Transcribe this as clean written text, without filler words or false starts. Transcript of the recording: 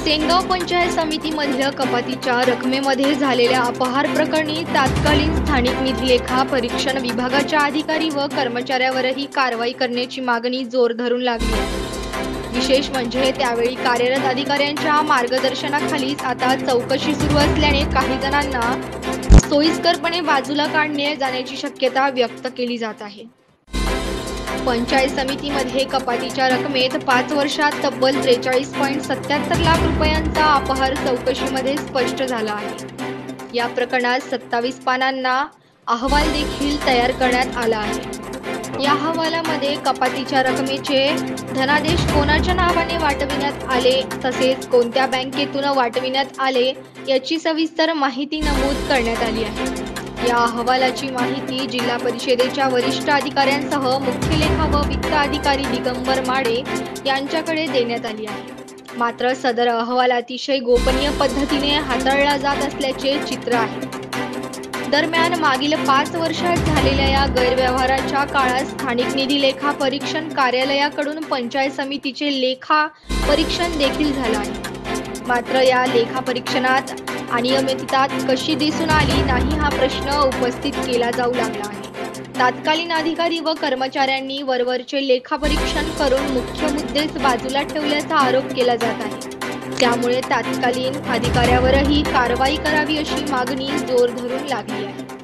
सेनगाव पंचायत समितीमधील कपातीच्या रकमेमध्ये झालेल्या अपहार प्रकरणी तात्कालीन स्थानिक निधी लेखा परीक्षण विभागाच्या अधिकारी व कर्मचाऱ्यावरही कारवाई करण्याची मागणी जोर धरून लागली आहे। विशेष म्हणजे त्यावेळी कार्यरत अधिकाऱ्यांच्या मार्गदर्शनाखालीच आता चौकशी सुरू असल्याने काही जणांना सोयीस्करपणे बाजूला काढणे जाण्याची शक्यता व्यक्त केली जात आहे। पंचायत समितीमध्ये कपातीच्या रकमेत 5 वर्षात तब्बल 43.77 लाख रुपयांचा अपहार चौकशीमध्ये स्पष्ट झाला आहे। या प्रकरणात 27 पानांना अहवाल देखील तयार करण्यात आला आहे। या अहवालामध्ये कपातीच्या रकमेचे धनादेश कोणाच्या नावाने वाटविण्यात आले तसेच कोणत्या बँकेतून वाटविण्यात आले याची सविस्तर माहिती नमूद करण्यात आली आहे। या अहवालाची माहिती जिल्हा परिषदेच्या वरिष्ठ अधिकाऱ्यांसह मुख्य लेखा व वित्त अधिकारी दिगंबर माडे यांच्याकडे देण्यात आली आहे। मात्र सदर अहवाल अतिशय गोपनीय पद्धतीने हाताळला जात असल्याचे चित्र आहे। दरम्यान मागील 5 वर्षात झालेल्या या गैरव्यवहाराच्या काळात स्थानिक निधी लेखा परीक्षण कार्यालयाकडून पंचायत समितीचे लेखा परीक्षण देखील झाले आहे। मात्र या लेखा परीक्षणात अनियमितता कशी दिसून आली नाही हा प्रश्न उपस्थित केला जाऊ लागला आहे। तत्कालीन अधिकारी व कर्मचाऱ्यांनी वरवरचे लेखापरीक्षण करून मुख्य मुद्देच बाजूला ठेवल्याचा आरोप केला जात आहे। त्यामुळे तत्कालीन अधिकाऱ्यावरही कारवाई करावी अशी मागणी जोर धरून लागली आहे।